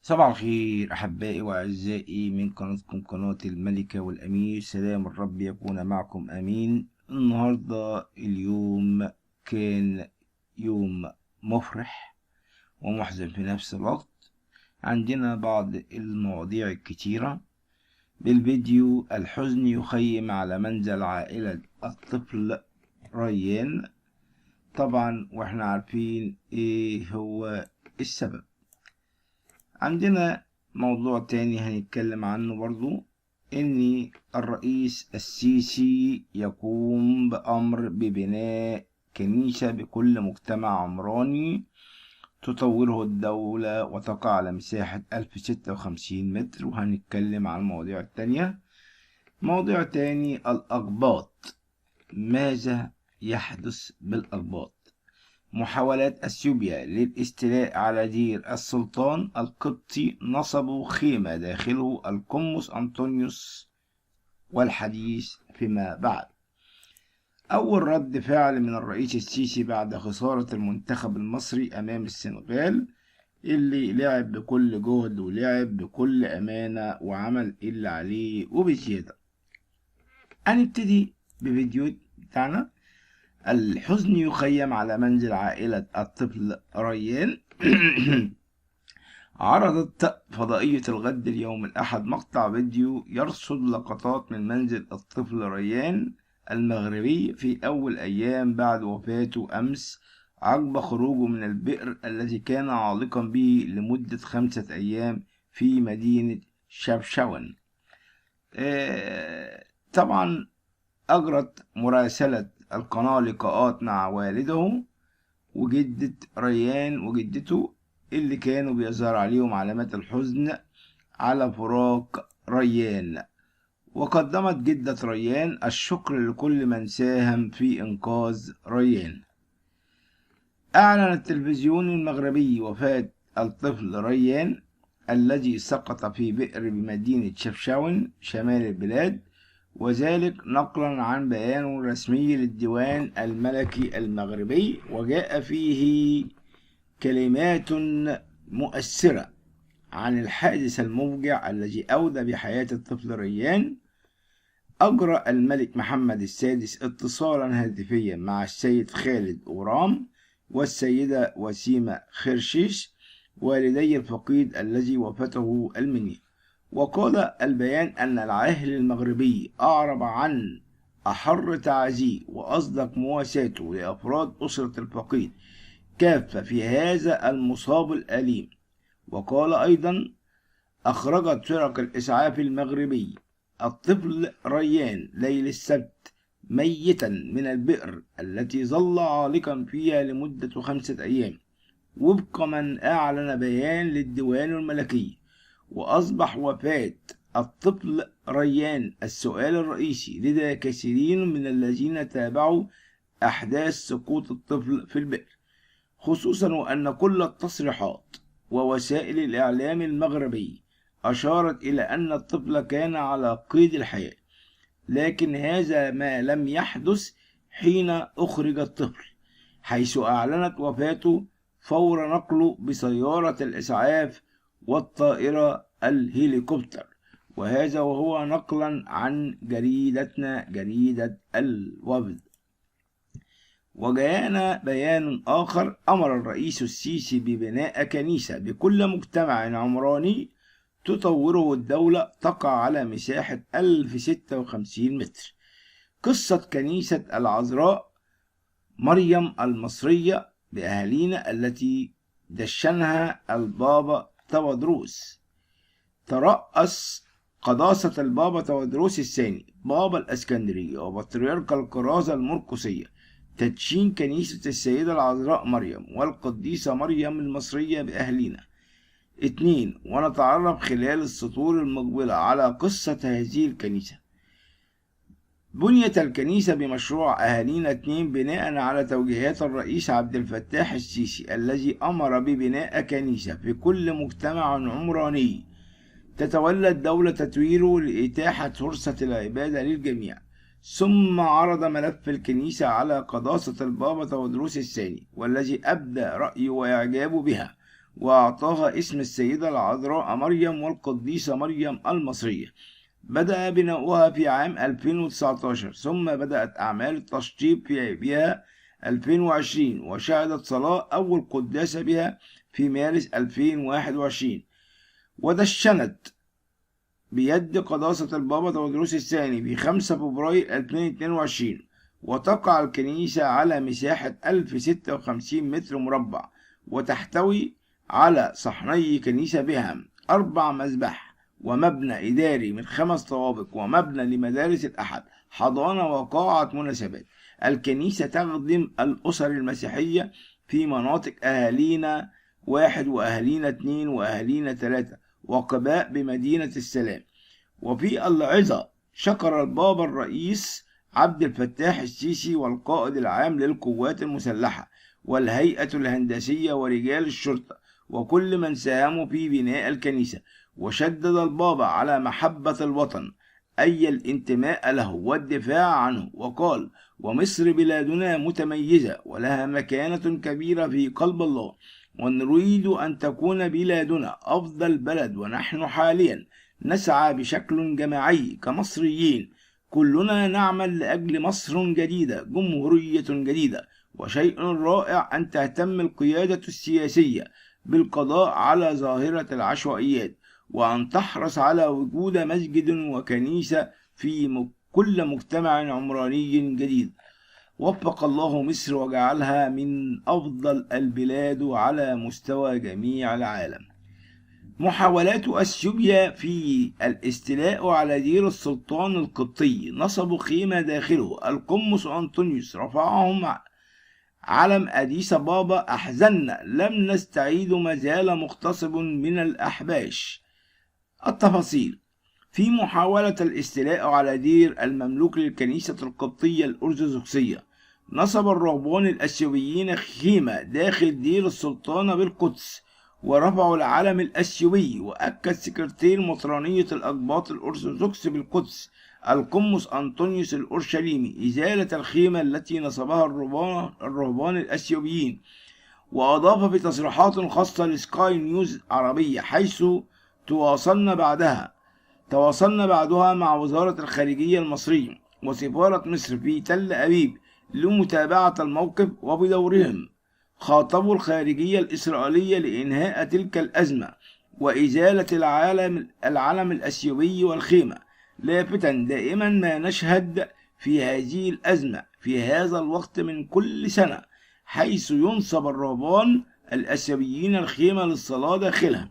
صباح الخير أحبائي وأعزائي من قناتكم قناة الملكة والأمير. سلام الرب يكون معكم آمين. النهاردة اليوم كان يوم مفرح ومحزن في نفس الوقت. عندنا بعض المواضيع الكتيرة. بالفيديو الحزن يخيم على منزل عائلة الطفل ريان، طبعا واحنا عارفين ايه هو السبب. عندنا موضوع تاني هنتكلم عنه برضو، ان الرئيس السيسي يقوم بأمر ببناء كنيسة بكل مجتمع عمراني تطوره الدولة وتقع على مساحة 1056 متر، وهنتكلم عن المواضيع التانية. موضوع تاني، الأقباط. ماذا يحدث بالأقباط؟ محاولات أثيوبيا للاستيلاء على دير السلطان القبطي، نصبوا خيمة داخله القمص أنطونيوس، والحديث فيما بعد. أول رد فعل من الرئيس السيسي بعد خسارة المنتخب المصري أمام السنغال، اللي لعب بكل جهد ولعب بكل أمانة وعمل اللي عليه وبزيادة. هنبتدي بفيديو بتاعنا. الحزن يخيم على منزل عائلة الطفل ريان. عرضت فضائية الغد اليوم الأحد مقطع فيديو يرصد لقطات من منزل الطفل ريان المغربي في أول أيام بعد وفاته أمس، عقب خروجه من البئر الذي كان عالقا به لمدة 5 أيام في مدينة شبشون. طبعا أجرت مراسلة القناة لقاءات مع والده وجدة ريان وجدته، اللي كانوا بيظهر عليهم علامات الحزن على فراق ريان. وقدمت جدة ريان الشكر لكل من ساهم في إنقاذ ريان. أعلن التلفزيون المغربي وفاة الطفل ريان الذي سقط في بئر بمدينة شفشاون شمال البلاد، وذلك نقلا عن بيان رسمي للديوان الملكي المغربي، وجاء فيه كلمات مؤثرة عن الحادث المفجع الذي أودى بحياة الطفل ريان. أجرى الملك محمد السادس اتصالا هاتفيا مع السيد خالد أورام والسيدة وسيمة خرشيش، والدي الفقيد الذي وفاته المنيا. وقال البيان أن العاهل المغربي أعرب عن أحر تعازيه وأصدق مواساته لأفراد أسرة الفقيد كافة في هذا المصاب الأليم. وقال أيضا: أخرجت فرق الإسعاف المغربي الطفل ريان ليل السبت ميتا من البئر التي ظل عالقا فيها لمدة 5 أيام، وفق من أعلن بيان للديوان الملكي. وأصبح وفاة الطفل ريان السؤال الرئيسي لدى كثيرين من الذين تابعوا أحداث سقوط الطفل في البئر، خصوصا وأن كل التصريحات ووسائل الإعلام المغربي أشارت إلى أن الطفل كان على قيد الحياة. لكن هذا ما لم يحدث حين أخرج الطفل، حيث أعلنت وفاته فور نقله بسيارة الإسعاف والطائرة الهليكوبتر، وهذا وهو نقلا عن جريدتنا جريدة الوفد. وجاءنا بيان آخر: أمر الرئيس السيسي ببناء كنيسة بكل مجتمع عمراني تطوره الدولة تقع على مساحة 1056 متر. قصة كنيسة العذراء مريم المصرية بأهالينا التي دشنها البابا تودروس. ترأس قداسة البابا تودروس الثاني بابا الإسكندرية وبطريرك الكرازة المرقسية تدشين كنيسة السيدة العذراء مريم والقديسة مريم المصرية بأهلنا. 2. ونتعرف خلال السطور المقبلة على قصة هذه الكنيسة. بنيت الكنيسة بمشروع أهالينا 2 بناء على توجيهات الرئيس عبد الفتاح السيسي، الذي أمر ببناء كنيسة في كل مجتمع عمراني تتولى الدولة تطويره لإتاحة فرصة العبادة للجميع. ثم عرض ملف الكنيسة على قداسة البابا تودروس الثاني، والذي أبدى رأيه وإعجابه بها، وأعطاها اسم السيدة العذراء مريم والقديسة مريم المصرية. بدأ بناؤها في عام 2019، ثم بدأت أعمال التشطيب بها 2020، وشهدت صلاة أول قداسة بها في مارس 2021، ودشنت بيد قداسة البابا تودروس الثاني في 5 فبراير 2022. وتقع الكنيسة على مساحة 1056 متر مربع، وتحتوي على صحني كنيسة بها 4 مذبح، ومبنى إداري من 5 طوابق، ومبنى لمدارس الأحد، حضانة وقاعة مناسبات. الكنيسة تخدم الأسر المسيحية في مناطق أهالينا 1 وأهالينا 2 وأهالينا 3 وقباء بمدينة السلام. وفي العظة شكر البابا الرئيس عبد الفتاح السيسي والقائد العام للقوات المسلحة والهيئة الهندسية ورجال الشرطة وكل من ساهموا في بناء الكنيسة، وشدد البابا على محبة الوطن أي الانتماء له والدفاع عنه، وقال: ومصر بلادنا متميزة ولها مكانة كبيرة في قلب الله، ونريد أن تكون بلادنا أفضل بلد، ونحن حاليا نسعى بشكل جماعي كمصريين كلنا نعمل لأجل مصر جديدة، جمهورية جديدة. وشيء رائع أن تهتم القيادة السياسية بالقضاء على ظاهرة العشوائيات، وأن تحرص على وجود مسجد وكنيسة في كل مجتمع عمراني جديد. وفق الله مصر وجعلها من أفضل البلاد على مستوى جميع العالم. محاولات أثيوبيا في الاستيلاء على دير السلطان القبطي، نصبوا خيمة داخله. القمص أنطونيوس رفعهم علم أديس أبابا. أحزننا لم نستعيد، ما زال مغتصب من الأحباش. التفاصيل: في محاولة الاستيلاء على دير المملوك للكنيسة القبطية الأرثوذكسية، نصب الرهبان الأثيوبيين خيمة داخل دير السلطانة بالقدس، ورفعوا العلم الأثيوبي. وأكد سكرتير مطرانية الأقباط الأرثوذكس بالقدس القمص أنطونيوس الأورشليمي إزالة الخيمة التي نصبها الرهبان الأثيوبيين. وأضاف في تصريحات خاصة لسكاي نيوز عربية، حيث تواصلنا بعدها مع وزارة الخارجية المصرية وسفارة مصر في تل أبيب لمتابعة الموقف، وبدورهم خاطبوا الخارجية الإسرائيلية لإنهاء تلك الأزمة وإزالة العلم الأثيوبي والخيمة، لافتا دائما ما نشهد في هذه الأزمة في هذا الوقت من كل سنة، حيث ينصب الرهبان الأثيوبيين الخيمة للصلاة داخلها.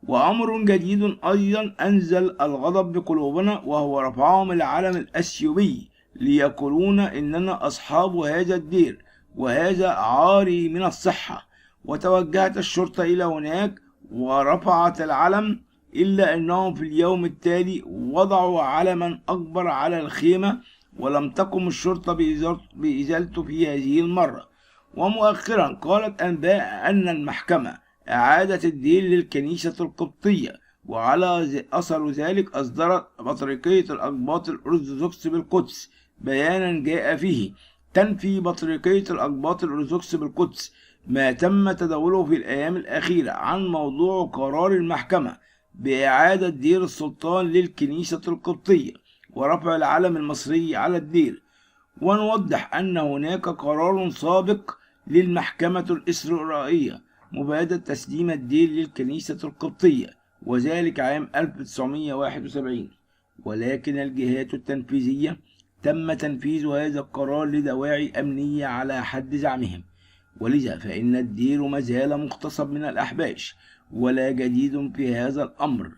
وأمر جديد أيضا أنزل الغضب بقلوبنا، وهو رفعهم العلم الأثيوبي ليقولون إننا أصحاب هذا الدير، وهذا عاري من الصحة. وتوجهت الشرطة إلى هناك ورفعت العلم، إلا أنهم في اليوم التالي وضعوا علما أكبر على الخيمة، ولم تقم الشرطة بإزالته في هذه المرة. ومؤخرا قالت أنباء أن المحكمة أعادت الدين للكنيسة القبطية، وعلى أثر ذلك أصدرت بطريركية الأقباط الأرثوذكس بالقدس بيانا جاء فيه تنفي بطريركية الأقباط الأرثوذكس بالقدس ما تم تداوله في الأيام الأخيرة عن موضوع قرار المحكمة بإعادة دير السلطان للكنيسة القبطية ورفع العلم المصري على الدير. ونوضح أن هناك قرار سابق للمحكمة الإسرائيلية مبادرة تسليم الدير للكنيسة القبطية، وذلك عام 1971، ولكن الجهات التنفيذية تم تنفيذ هذا القرار لدواعي أمنية على حد زعمهم، ولذا فإن الدير ما زال مغتصب من الأحباش، ولا جديد في هذا الأمر.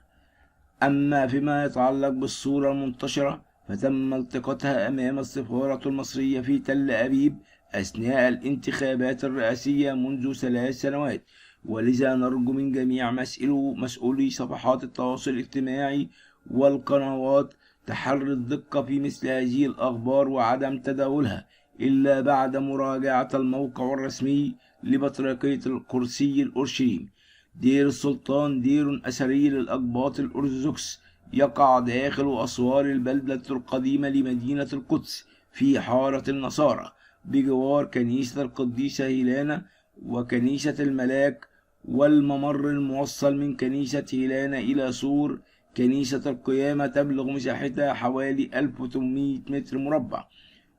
أما فيما يتعلق بالصورة المنتشرة فتم التقاطها أمام السفارة المصرية في تل أبيب أثناء الانتخابات الرئاسية منذ 3 سنوات، ولذا نرجو من جميع مسؤولي صفحات التواصل الاجتماعي والقنوات تحري الدقة في مثل هذه الأخبار وعدم تداولها إلا بعد مراجعة الموقع الرسمي لبطريركية القدسي الأورشليم. دير السلطان دير أثري للأقباط الأرثوذكس يقع داخل أسوار البلدة القديمة لمدينة القدس في حارة النصارى، بجوار كنيسة القديسة هيلانا وكنيسة الملاك والممر الموصل من كنيسة هيلانا إلى سور كنيسة القيامة تبلغ مساحتها حوالي 1800 متر مربع.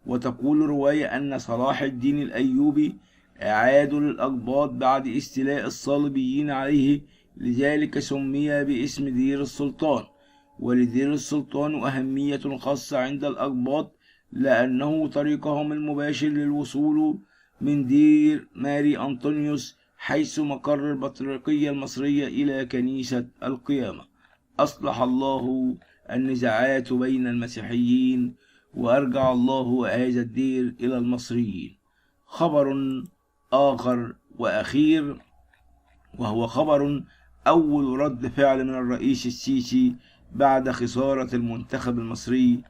وتقول الرواية أن صلاح الدين الأيوبي أعادوا للأقباط بعد استيلاء الصليبيين عليه، لذلك سمي باسم دير السلطان. ولدير السلطان أهمية خاصة عند الأقباط، لأنه طريقهم المباشر للوصول من دير ماري أنطونيوس حيث مقر البطريركية المصرية إلى كنيسة القيامة. أصلح الله النزاعات بين المسيحيين، وأرجع الله هذا الدير إلى المصريين. خبر آخر وأخير، وهو خبر أول رد فعل من الرئيس السيسي بعد خسارة المنتخب المصري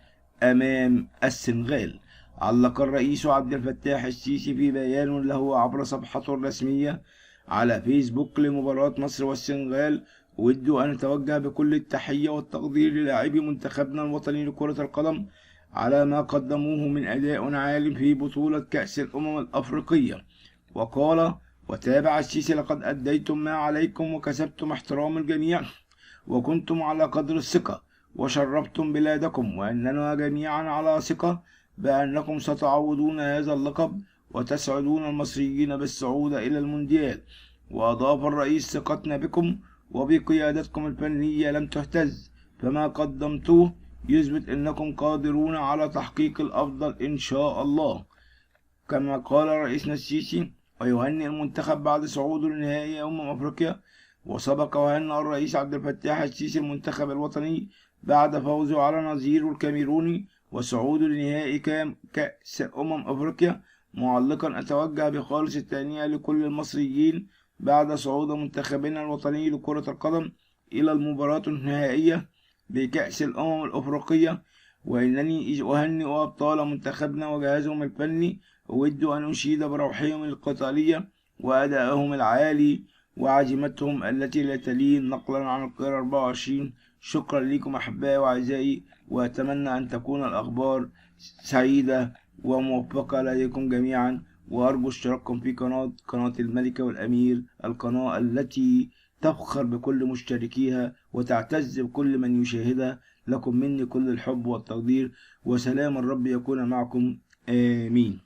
أمام السنغال. علق الرئيس عبد الفتاح السيسي في بيان له عبر صفحته الرسمية على فيسبوك لمباراة مصر والسنغال: أود أن أتوجه بكل التحية والتقدير للاعبي منتخبنا الوطني لكرة القدم على ما قدموه من أداء عال في بطولة كأس الأمم الأفريقية. وقال: وتابع السيسي: لقد أديتم ما عليكم وكسبتم احترام الجميع، وكنتم على قدر الثقة، وشرفتم بلادكم، وأننا جميعا على ثقة بأنكم ستعوضون هذا اللقب وتسعدون المصريين بالصعود إلى المونديال. وأضاف الرئيس: ثقتنا بكم وبقيادتكم الفنية لم تهتز، فما قدمتوه يثبت أنكم قادرون على تحقيق الأفضل إن شاء الله. كما قال رئيسنا السيسي ويهنئ المنتخب بعد صعوده لنهائي أفريقيا. وسبق وهنأ الرئيس عبد الفتاح السيسي المنتخب الوطني بعد فوزه على نظيره الكاميروني وصعوده لنهائي كأس أفريقيا، معلقا: أتوجه بخالص التهنئة لكل المصريين بعد صعود منتخبنا الوطني لكرة القدم إلى المباراة النهائية بكأس الأفريقية، وإنني أهنئ أبطال منتخبنا وجهازهم الفني. أود أن أشيد بروحهم القتالية وأدائهم العالي وعزيمتهم التي لا تلين نقلا عن القاهرة 24. شكرا لكم أحبائي وأعزائي، وأتمنى أن تكون الأخبار سعيدة وموفقة لديكم جميعا، وأرجو اشتراككم في قناة الملكة والأمير، القناة التي تفخر بكل مشتركيها وتعتز بكل من يشاهدها. لكم مني كل الحب والتقدير، وسلام الرب يكون معكم، آمين.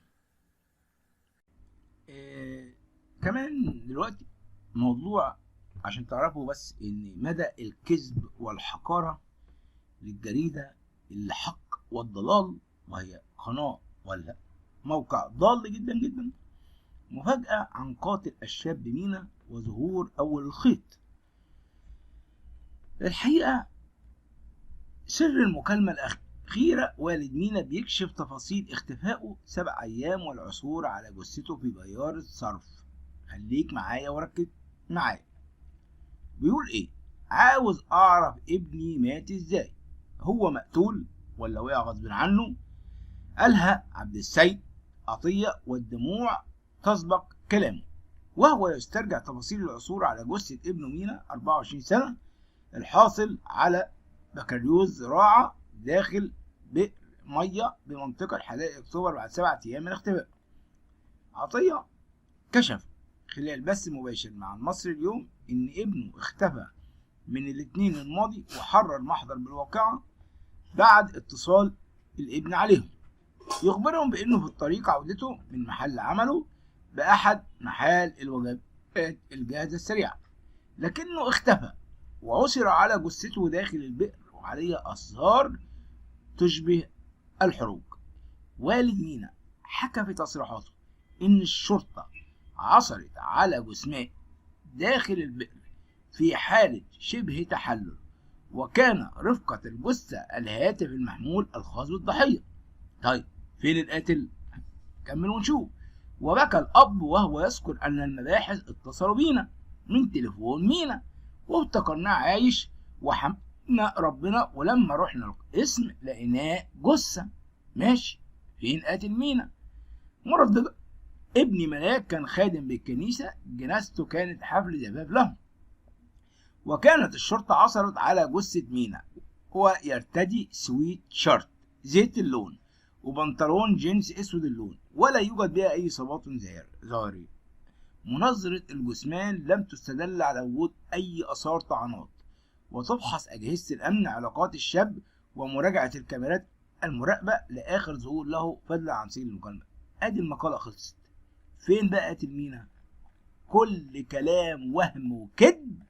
كمان دلوقتي موضوع عشان تعرفوا بس ان مدى الكذب والحقارة للجريدة الحق والضلال، وهي قناة ولا موقع ضال جدا جدا. مفاجأة عن قاتل الشاب مينا وظهور أول الخيط. الحقيقة سر المكالمة الأخيرة، والد مينا بيكشف تفاصيل اختفائه 7 أيام والعثور على جثته في بيارة صرف. خليك معايا وركز معايا. بيقول ايه؟ عاوز اعرف ابني مات ازاي، هو مقتول ولا وقع غصب عنه؟ قالها عبد السيد عطية والدموع تسبق كلامه، وهو يسترجع تفاصيل العثور على جثة ابنه مينا 24 سنة الحاصل على بكالوريوس زراعة داخل بئر مية بمنطقة حدائق اكتوبر بعد 7 أيام من اختفائه. عطية كشف خلال بث مباشر مع المصري اليوم ان ابنه اختفى من الاثنين الماضي، وحرر محضر بالواقعة بعد اتصال الابن عليهم يخبرهم بانه في الطريق عودته من محل عمله باحد محال الوجبات الجاهزة السريعة، لكنه اختفى وعثر على جثته داخل البئر وعليه اثار تشبه الحروق. والد مينا حكى في تصريحاته ان الشرطة عثرت على جثمان داخل البئر في حالة شبه تحلل، وكان رفقة الجثة الهاتف المحمول الخاص بالضحية. طيب فين القاتل؟ كمل ونشوف. وبكى الأب وهو يذكر أن المباحث اتصلوا بينا من تليفون مينا وافتكرناه عايش وحمدنا ربنا، ولما رحنا القسم لقيناه جثة. ماشي، فين قاتل مينا؟ مردد ابني ملاك كان خادم بالكنيسة، جنازته كانت حفل زفاف له، وكانت الشرطة عثرت على جثة مينا. هو يرتدي سويت شارت زيت اللون وبنطلون جينز اسود اللون، ولا يوجد بها اي اصابات ظاهرية. مناظرة الجثمان لم تستدل على وجود أي آثار طعنات، وتفحص أجهزة الأمن علاقات الشاب ومراجعة الكاميرات المراقبة لآخر ظهور له فضلا عن سجل المكالمة. أدي المقالة خلصت. فين بقى تلمينا؟ كل كلام وهم وكذب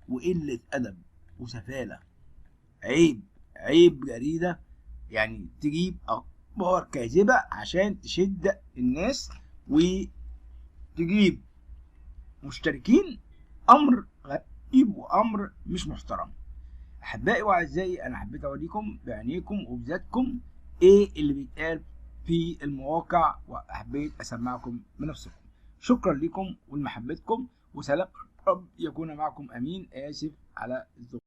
وقلة أدب وسفالة. عيب، عيب جريدة يعني تجيب أخبار كاذبة عشان تشد الناس وتجيب مشتركين. أمر غريب وأمر مش محترم. أحبائي وأعزائي، أنا حبيت أوريكم بعينيكم وبذاتكم إيه اللي بيتقال في المواقع، وحبيت أسمعكم بنفسكم. شكرا لكم ولمحبتكم، وسلام رب يكون معكم. أمين. آسف على الزغ